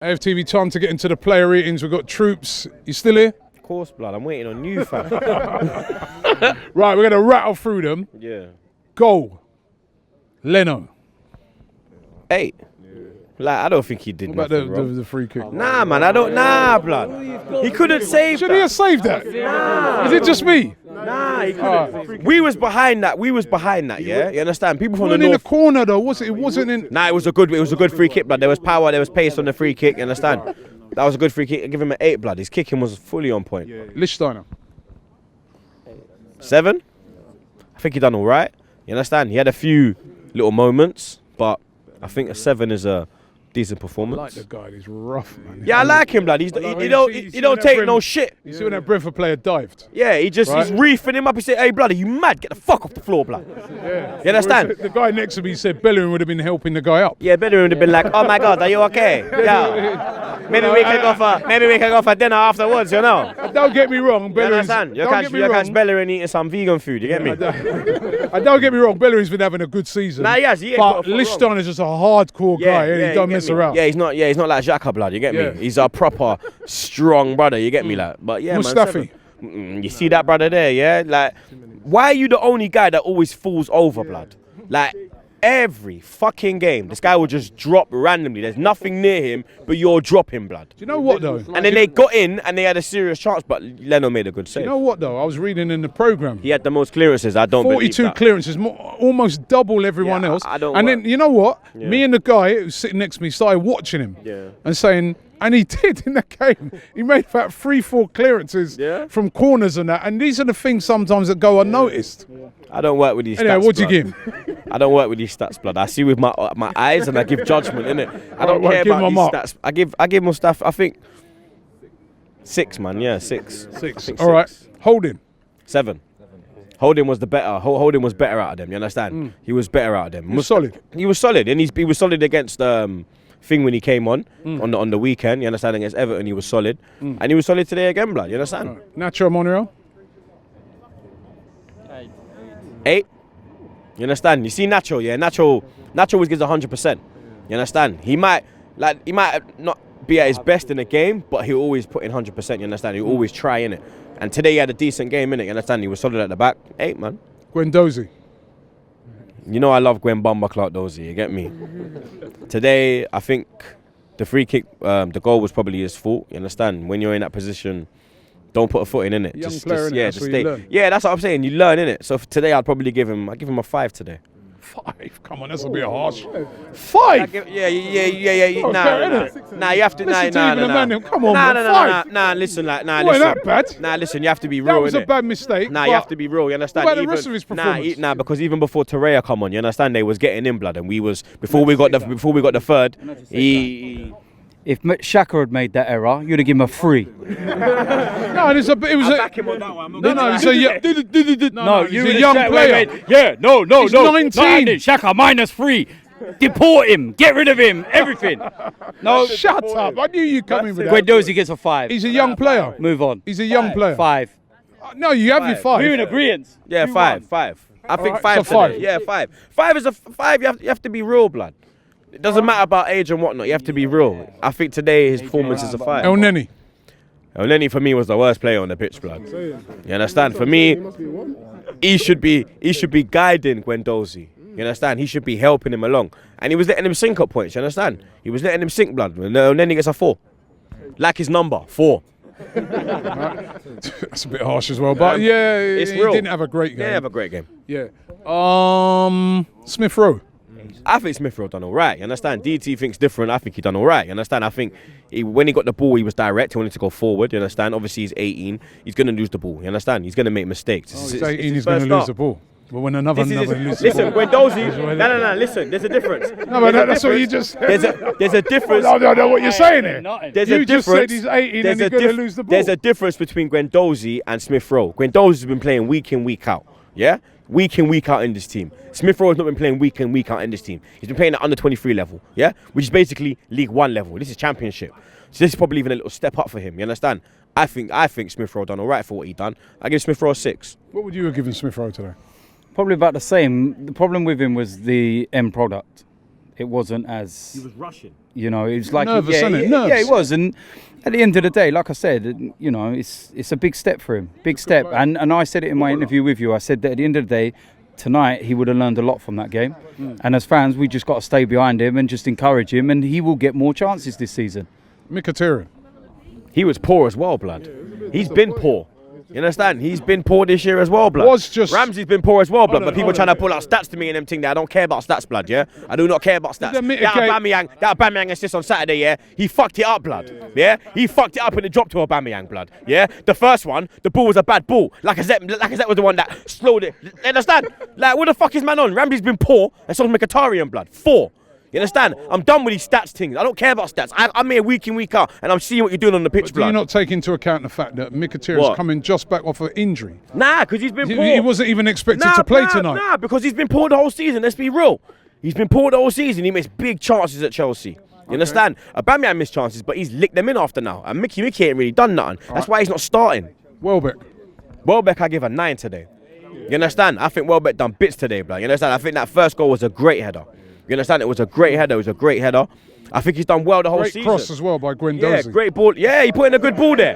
AFTV, time to get into the player ratings. We've got Troopz. You still here? Of course, blood. I'm waiting on you, fam. Right, we're going to rattle through them. Yeah. Goal. Leno. 8. Like, I don't think he did What nothing about wrong. the free kick? Nah, man, Nah, blood. He couldn't save Should that. he have saved that? Nah. Is it just me? Nah, he couldn't. We was behind that. Yeah? You understand? People from the Wasn't in the north. corner though, was it? It wasn't in. Nah, it was a good free kick, blood. There was power, there was pace on the free kick, you understand? That was a good free kick. I give him an 8, blood. His kicking was fully on point. Lichtsteiner. 7? I think he done all right. You understand? He had a few little moments, but I think a 7 is a decent performance. I like the guy. He's rough, man. Yeah, I like him, blood. He don't take no shit. You see when that Brentford player dived? Yeah, he's reefing him up. He said, "Hey, blood, are you mad? Get the fuck off the floor, blood." Yeah. You understand? The guy next to me said Bellerin would have been helping the guy up. Yeah, Bellerin would have been like, "Oh my God, are you okay? Yeah. Maybe we can go for dinner afterwards, you know." Don't get me wrong, You Bellerin's. understand? You Don't get me catch wrong. Bellerin eating some vegan food. You get me? Don't get me wrong. Bellerin's been having a good season. Nah, he has. He ain't But got a fuck Lichtsteiner's just a hardcore guy. He don't you mess get me? around. Yeah, he's not like Xhaka, blood. You get Yeah. me? He's a proper strong brother. You get me, like. But yeah, Mustafi. man. You see that brother there, yeah? Like, why are you the only guy that always falls over, blood? Like, every fucking game, this guy will just drop randomly. There's nothing near him, but you're dropping, blood. Do you know what though? And then they got in and they had a serious chance, but Leno made a good save. You know what though? I was reading in the program. He had the most clearances. I don't believe 42 that. clearances, almost double everyone Yeah, else. I don't and work. then you know what? Yeah. Me and the guy who was sitting next to me started watching him Yeah. and saying, and he did in the game. He made about 3-4 clearances from corners and that. And these are the things sometimes that go unnoticed. I don't work with these Anyway, stats. what'd you blood. give him? I don't work with these stats, blood. I see with my eyes and I give judgment, innit? I don't Right, care give about him these a mark. stats. I give my stuff, I think 6, man. Yeah, 6. 6. I think All right. Holding. 7. Holding was the better. Holding was better out of them. You understand? He was better out of them. He was solid. He was solid, and he was solid against Thing when he came on the weekend. You understand? Against Everton, he was solid, and he was solid today again, blood. You understand? Right. Nacho Monreal. 8. You understand? You see Nacho, yeah. Nacho always gives 100%. You understand? He might not be at his best in a game, but he'll always put in 100%. You understand? He'll always try in it. And today he had a decent game in it. You understand? He was solid at the back. 8, man. Guendouzi. You know I love Gwen Bumba Clark Dozy, you get me? Today, I think the free kick, the goal was probably his fault, you understand? When you're in that position, don't put a foot in it. Young player, innit? That's what you learn. Yeah, that's what I'm saying, you learn in it. So for today, I'd probably give him a 5 today. 5. Come on, that's a bit harsh. 5. Yeah. Okay, Nah, you have to. Listen to even a man. Come on, Nah, man. nah. 5. Listen, Wasn't listen. that bad? Nah, listen, you have to be real. That was a innit? bad mistake. Nah, you have to be real. You understand? What about the rest of his performance? Nah, because even before Torreira come on, you understand they was getting in, blood, and we was before we got the third. If Xhaka had made that error, you'd have given him a 3. No, it was back him on that one. No, he's a He's a young player. No. He's 19. Xhaka -3. Deport him. Get rid of him. Everything. No. Shut up. I knew you coming with that. Guendouzi gets a 5. He's a young player. Move on. He's a young player. 5. No, you have your 5. We're in agreement. Yeah, 5. I think Alright, 5 so 5. today. Yeah, 5. 5 is a 5. You have to be real, blood. It doesn't matter about age and whatnot. You have to be real. I think today his performance is a 5. El Neni. El Neni for me was the worst player on the pitch, blood. You understand? For me, he should be guiding Guendouzi. You understand? He should be helping him along, and he was letting him sink at points. You understand? He was letting him sink, blood. And El Neni gets a 4, like his number 4. That's a bit harsh as well, but yeah, it's he real. didn't have a great game. Yeah, have a great game. Yeah. Smith Rowe. I think Smith Rowe done all right. You understand? DT thinks different. I think he done all right. You understand? I think when he got the ball, he was direct. He wanted to go forward. You understand? Obviously, he's 18. He's going to lose the ball. You understand? He's going to make mistakes. He's 18. He's going to lose the ball. But when another loses the listen, ball. Guendouzi. No. Listen, there's a difference. No, but that's what you just said. There's a difference. No, what you're saying here. There's You a just difference. said he's 18 and he's going to lose the ball. There's a difference between Guendouzi and Smith Rowe. Guendouzi's been playing week in, week out. Yeah? Week in, week out in this team. Smith Rowe has not been playing week in, week out in this team. He's been playing at under 23 level. Yeah? Which is basically League 1 level. This is Championship. So this is probably even a little step up for him. You understand? I think Smith Rowe done all right for what he done. I give Smith Rowe a 6. What would you have given Smith Rowe today? Probably about the same. The problem with him was the end product. it wasn't as... He was rushing. You know, it was like... Nervous, yeah, isn't it? yeah, Nerves. it was. And at the end of the day, like I said, you know, it's a big step for him. Big step. And I said it in my interview with you. I said that at the end of the day, tonight, he would have learned a lot from that game. And as fans, we just got to stay behind him and just encourage him, and he will get more chances this season. Mkhitaryan. He was poor as well, blood. He's been poor. You understand? He's been poor this year as well, blood. Ramsey's been poor as well, blood. But people trying to pull out stats to me and them thing that I don't care about stats, blood, yeah? I do not care about stats. That Aubameyang assist on Saturday, yeah? He fucked it up, blood. Yeah? He fucked it up and it dropped to Aubameyang, blood. Yeah? The first one, the ball was a bad ball. Lacazette was the one that slowed it. You understand? Like, what the fuck is man on? Ramsey's been poor, and so's Mkhitaryan, blood. 4. You understand? I'm done with these stats things. I don't care about stats. I'm here week in, week out, and I'm seeing what you're doing on the pitch, blood. Do you not take into account the fact that Mkhitaryan's coming just back off an injury? Nah, because he's been poor. He wasn't even expected to play tonight. Nah, because he's been poor the whole season. Let's be real. He's been poor the whole season. He makes big chances at Chelsea. You understand? Aubameyang missed chances, but he's licked them in after now. And Mickey ain't really done nothing. That's why he's not starting. Welbeck, I give a 9 today. You understand? I think Welbeck done bits today, blood. You understand? I think that first goal was a great header. You understand? It was a great header. It was a great header. I think he's done well the whole season. Great cross as well by Guendouzi. Yeah, great ball. Yeah, he put in a good ball there.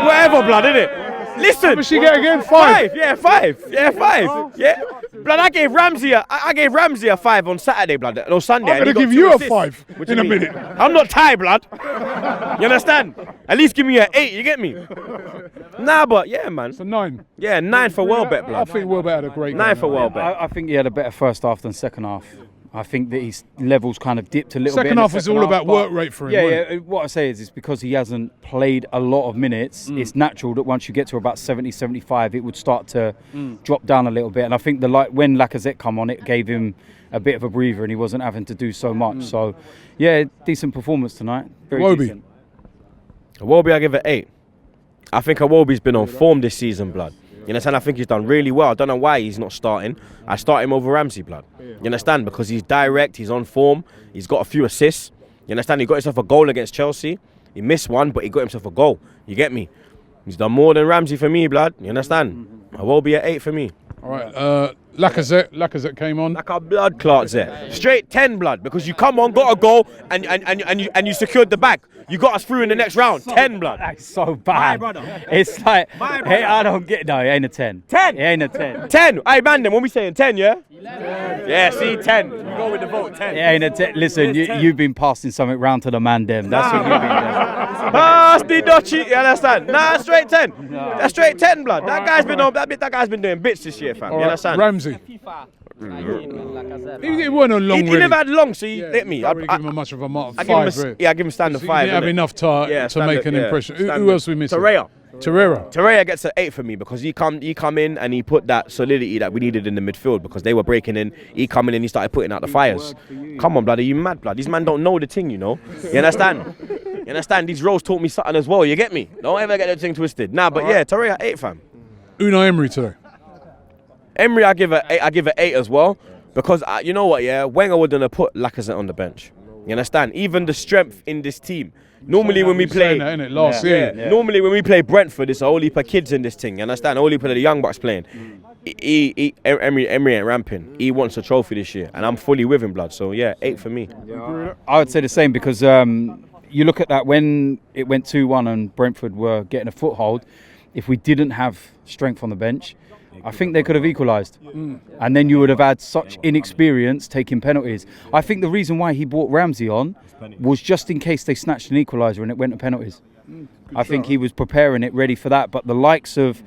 Whatever, blood, innit? Listen. How much you get again? 5? Yeah, 5. Yeah, 5. Yeah. Blood, I gave Ramsey a 5 on Saturday, blood. No, Sunday. I'm going to give you a 5 in a minute. I'm not tired, blood. You understand? At least give me an 8, you get me? Nah, but yeah, man. It's a 9. Yeah, 9 for Welbeck, blood. I think Welbeck had a great game. 9 for Welbeck. I think he had a better first half than second half. I think that his levels kind of dipped a little bit. Second half was all about work rate for him. Yeah. What I say is because he hasn't played a lot of minutes, it's natural that once you get to about 70, 75, it would start to drop down a little bit. And I think when Lacazette come on, it gave him a bit of a breather and he wasn't having to do so much. So, yeah, decent performance tonight. Very decent. Iwobi, I give it 8. I think Iwobi's been on form this season, blood. You understand? I think he's done really well. I don't know why he's not starting. I start him over Ramsey, blood. You understand? Because he's direct, he's on form, he's got a few assists. You understand? He got himself a goal against Chelsea. He missed one, but he got himself a goal. You get me? He's done more than Ramsey for me, blood. You understand? I will be at 8 for me. All right. Lacazette came on. Like a blood clot there. Straight 10, blood, because you come on, got a goal, and you secured the bag. You got us through in the next round. 10, blood. That's so bad. It's like, hey, I don't get. No, it ain't a 10. 10. It ain't a 10. 10. Hey, man, then when we saying 10, yeah? 11. Yeah, see, 10. You go with the vote. 10. It ain't a 10. Listen, you've been passing something round to the man, them. That's what you've been doing. Pass the dutchie. You understand? Nah, straight 10. That's straight 10, blood. That guy's been on. That guy's been doing bits this year, fam. You understand? Ramsey. He weren't on long. He never had long, so he hit me. I really give him much of a mark. I give him a standard 5. He didn't have enough to make an impression. Who else we missing? Torreira gets an 8 for me because he come in and he put that solidity that we needed in the midfield because they were breaking in. He come in and he started putting out the fires. Come on, blood, are you mad, blood? These man don't know the thing, you know. You understand? You understand? These roles taught me something as well. You get me? Don't ever get the thing twisted. Nah, but yeah, Torreira 8, fam. Unai Emery today. Emery, I give it 8 as well because you know what? Yeah, Wenger wouldn't have put Lacazette on the bench. You understand? Even the strength in this team. Normally when we play, normally when we play Brentford, it's a whole heap of kids in this thing. You understand? A whole heap of the young bucks playing. Emery ain't ramping. He wants a trophy this year, and I'm fully with him, blood. So yeah, 8 for me. I would say the same because you look at that when it went 2-1 and Brentford were getting a foothold. If we didn't have strength on the bench, I think they could have equalised. And then you would have had such inexperience taking penalties. I think the reason why he brought Ramsey on was just in case they snatched an equaliser and it went to penalties. I think he was preparing it ready for that. But the likes of,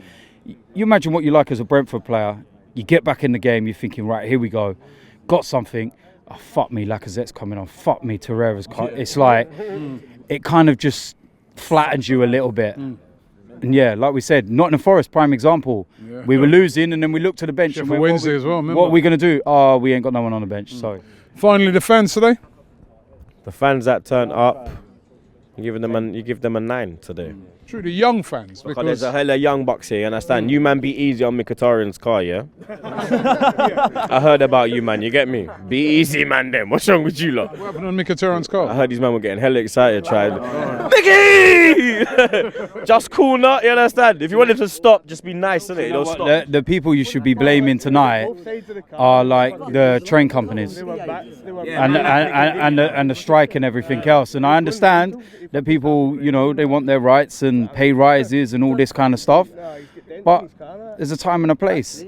you imagine what you like as a Brentford player. You get back in the game, you're thinking, right, here we go. Got something. Oh, fuck me, Lacazette's coming on. Fuck me, Torreira's coming. It's like, it kind of just flattens you a little bit. And yeah, like we said, Nottingham Forest, prime example. Yeah. We were losing and then we looked to the bench. And went, Wednesday as well, remember? What are we going to do? Oh, we ain't got no one on the bench, sorry. Finally, the fans today? The fans that turned up, You give them a 9 today. True, the young fans. Because there's a hella young bucks here, you understand? You man be easy on Mkhitaryan's car, yeah? I heard about you, man, you get me? Be easy, man, then. What's wrong with you lot? What happened on Mkhitaryan's car? I heard these men were getting hella excited, trying. Mickey! Just cool, not, you understand? If you want him to stop, just be nice, innit? It'll stop. The people you should be blaming tonight are like the train companies and the strike and everything else. And I understand that people, you know, they want their rights and pay rises and all this kind of stuff. But there's a time and a place.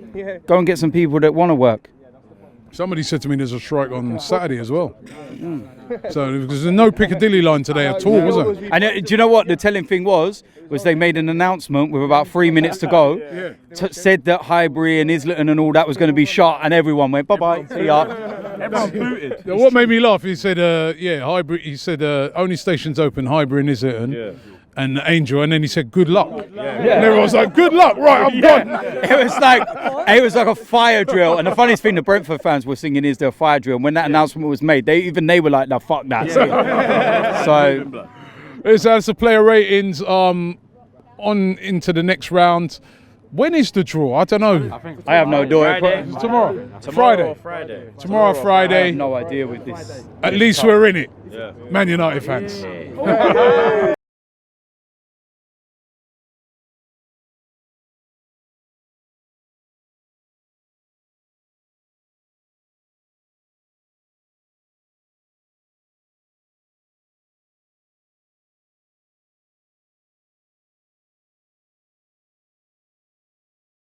Go and get some people that want to work. Somebody said to me there's a strike on Saturday as well. So there's no Piccadilly line today at all, was there? And do you know what the telling thing was they made an announcement with about 3 minutes to go, said that Highbury and Islington and all that was going to be shot, and everyone went bye-bye, see ya. Everyone booted. What made me laugh, he said, Highbury, he said, only stations open, Highbury and Islington. And Angel, and then he said, "Good luck." And everyone was like, "Good luck!" Right, I'm gone. It was like a fire drill. And the funniest thing, the Brentford fans were singing, "Is there a fire drill?" And when that announcement was made, they were like, "No, fuck that." So, that's the player ratings. On into the next round. When is the draw? I don't know. I have no idea. Tomorrow. Friday. Tomorrow, Friday. I have no idea with this. At least we're in it. Man United fans.